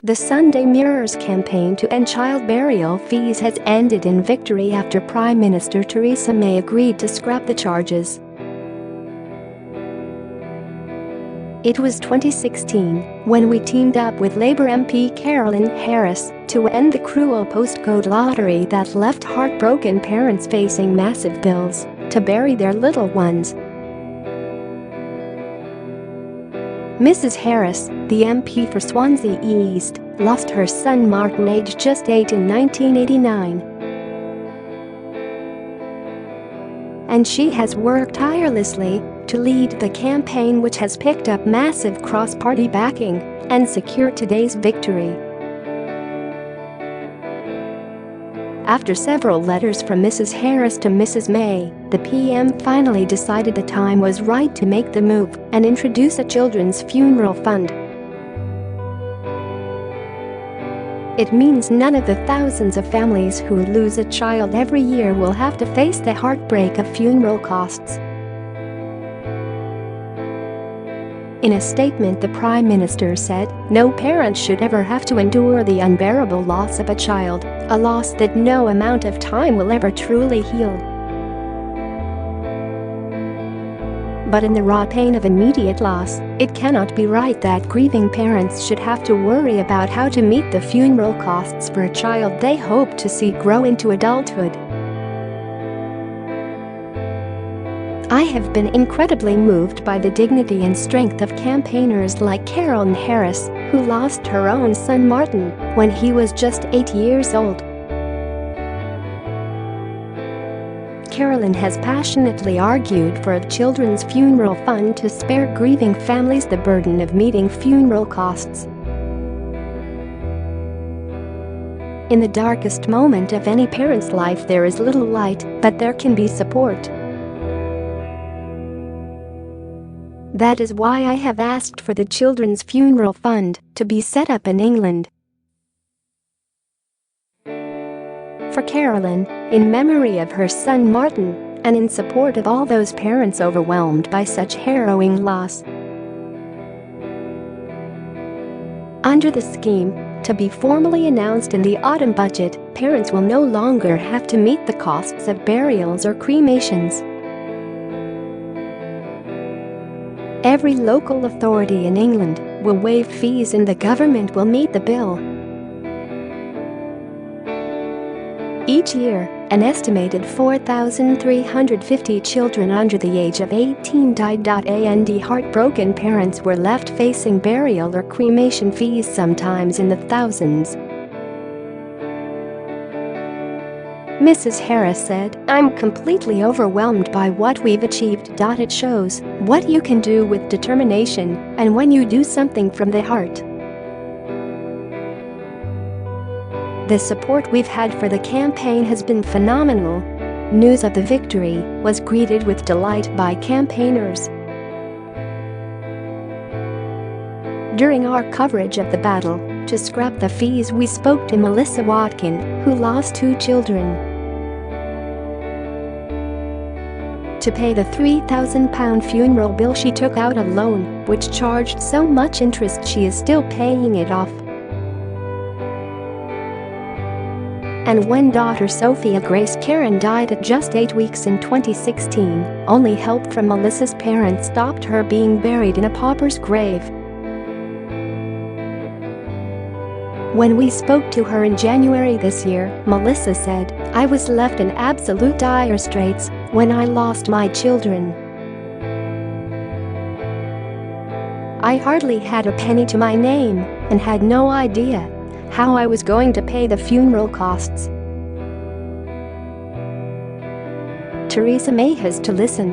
The Sunday Mirror's campaign to end child burial fees has ended in victory after Prime Minister Theresa May agreed to scrap the charges. It was 2016 when we teamed up with Labour MP Carolyn Harris to end the cruel postcode lottery that left heartbroken parents facing massive bills to bury their little ones. Mrs. Harris, the MP for Swansea East, lost her son Martin aged just 8 in 1989. And she has worked tirelessly to lead the campaign which has picked up massive cross-party backing and secured today's victory. After several letters from Mrs. Harris to Mrs. May, the PM finally decided the time was right to make the move and introduce a children's funeral fund. It means none of the thousands of families who lose a child every year will have to face the heartbreak of funeral costs. In a statement, the Prime Minister said, "No parent should ever have to endure the unbearable loss of a child, a loss that no amount of time will ever truly heal. But in the raw pain of immediate loss, it cannot be right that grieving parents should have to worry about how to meet the funeral costs for a child they hope to see grow into adulthood. I have been incredibly moved by the dignity and strength of campaigners like Caroyln Harris, who lost her own son Martin when he was just 8 years old. Caroyln has passionately argued for a children's funeral fund to spare grieving families the burden of meeting funeral costs. In the darkest moment of any parent's life there is little light, but there can be support. That is why I have asked for the Children's Funeral Fund to be set up in England." For Caroyln, in memory of her son Martin, and in support of all those parents overwhelmed by such harrowing loss. Under the scheme, to be formally announced in the autumn budget, parents will no longer have to meet the costs of burials or cremations. Every local authority in England will waive fees and the government will meet the bill. Each year, an estimated 4,350 children under the age of 18 die.And heartbroken parents were left facing burial or cremation fees, sometimes in the thousands. Mrs. Harris said, "I'm completely overwhelmed by what we've achieved. It shows what you can do with determination and when you do something from the heart." The support we've had for the campaign has been phenomenal. News of the victory was greeted with delight by campaigners. During our coverage of the battle to scrap the fees, we spoke to Melissa Watkin, who lost 2 children. To pay the £3,000 funeral bill she took out a loan, which charged so much interest she is still paying it off. And when daughter Sophia-Grace Karen died at just 8 weeks in 2016, only help from Melissa's parents stopped her being buried in a pauper's grave. When we spoke to her in January this year, Melissa said, "I was left in absolute dire straits when I lost my children. I hardly had a penny to my name and had no idea how I was going to pay the funeral costs. Theresa May has to listen.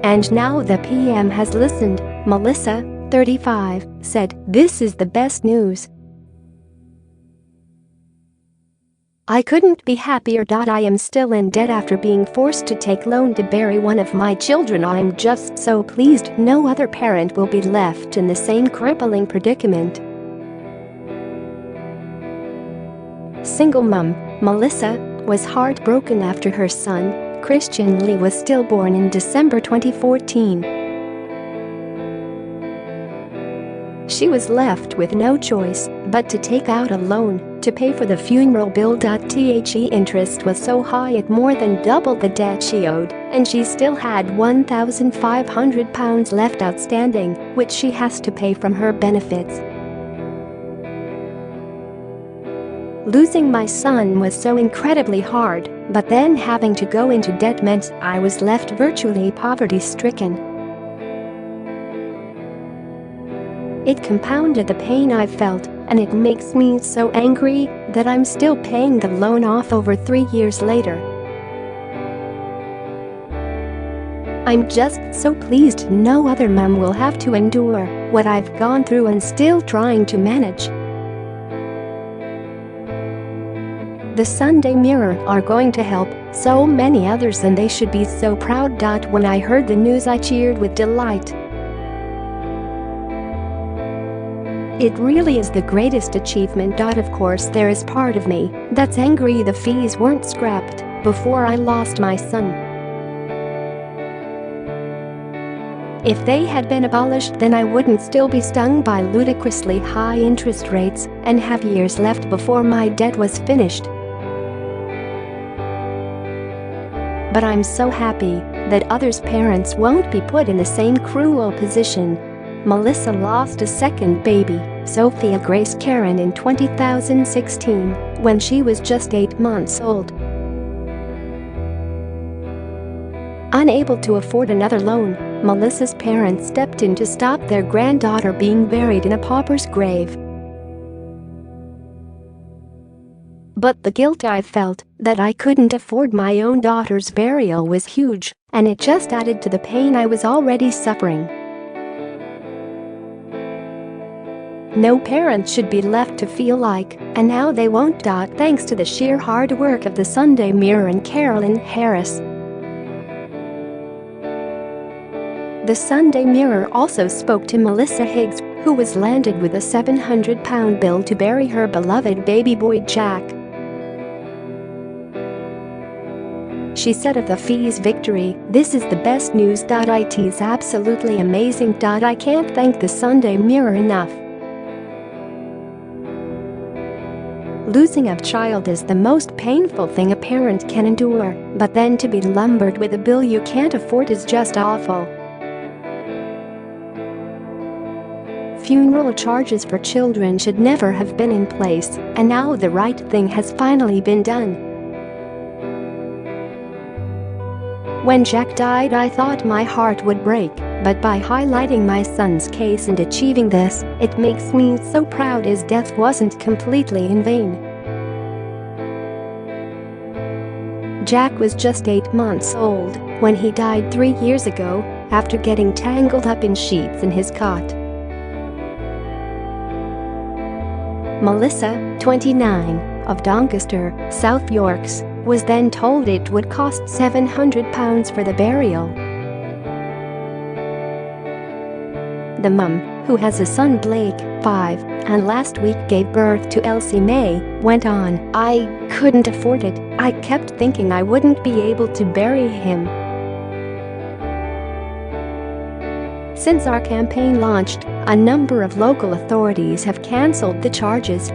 And now the PM has listened." Melissa, 35, said, "This is the best news. I couldn't be happier. I am still in debt after being forced to take loan to bury one of my children. I'm just so pleased no other parent will be left in the same crippling predicament." Single mum, Melissa, was heartbroken after her son, Christian Lee, was stillborn in December 2014. She was left with no choice But to take out a loan to pay for the funeral bill.The interest was so high it more than doubled the debt she owed, and she still had £1,500 left outstanding, which she has to pay from her benefits. Losing my son was so incredibly hard, but then having to go into debt meant I was left virtually poverty-stricken. It compounded the pain I felt, and it makes me so angry that I'm still paying the loan off over 3 years later. I'm just so pleased no other mum will have to endure what I've gone through and still trying to manage. The Sunday Mirror are going to help so many others and they should be so proud. When I heard the news I cheered with delight. It really is the greatest achievement. Of course there is part of me that's angry the fees weren't scrapped before I lost my son. If they had been abolished, then I wouldn't still be stung by ludicrously high interest rates and have years left before my debt was finished. But I'm so happy that others' parents won't be put in the same cruel position. Melissa lost a second baby, Sophia-Grace Karen, in 2016 when she was just 8 months old. Unable to afford another loan, Melissa's parents stepped in to stop their granddaughter being buried in a pauper's grave. But the guilt I felt that I couldn't afford my own daughter's burial was huge, and it just added to the pain I was already suffering. No parent should be left to feel like, and now they won't. Thanks to the sheer hard work of the Sunday Mirror and Caroyln Harris. The Sunday Mirror also spoke to Melissa Higgs, who was landed with a £700 bill to bury her beloved baby boy Jack. She said of the fees victory, "This is the best news.It is absolutely amazing. I can't thank the Sunday Mirror enough. Losing a child is the most painful thing a parent can endure, but then to be lumbered with a bill you can't afford is just awful." Funeral charges for children should never have been in place, and now the right thing has finally been done. When Jack died, I thought my heart would break, but by highlighting my son's case and achieving this, it makes me so proud his death wasn't completely in vain. Jack was just 8 months old when he died 3 years ago after getting tangled up in sheets in his cot. Melissa, 29, of Doncaster, South Yorks, was then told it would cost £700 for the burial. The mum, who has a son Blake, 5, and last week gave birth to Elsie May, went on, "I couldn't afford it. I kept thinking I wouldn't be able to bury him. Since our campaign launched, a number of local authorities have cancelled the charges.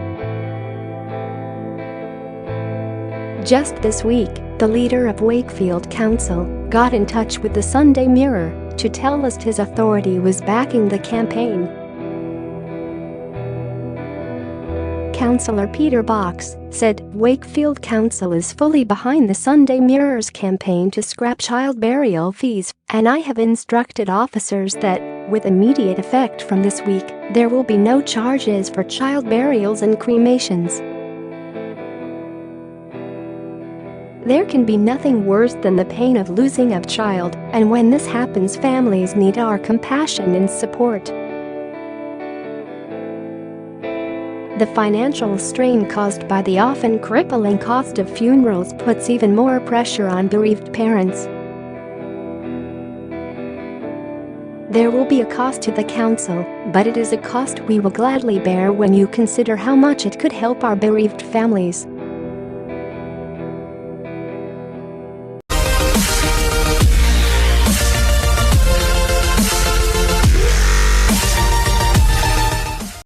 Just this week, the leader of Wakefield Council got in touch with the Sunday Mirror to tell us his authority was backing the campaign. Councillor Peter Box said Wakefield Council is fully behind the Sunday Mirror's campaign to scrap child burial fees, and I have instructed officers that, with immediate effect from this week, there will be no charges for child burials and cremations. There can be nothing worse than the pain of losing a child, and when this happens, families need our compassion and support. The financial strain caused by the often crippling cost of funerals puts even more pressure on bereaved parents. There will be a cost to the council, but it is a cost we will gladly bear when you consider how much it could help our bereaved families.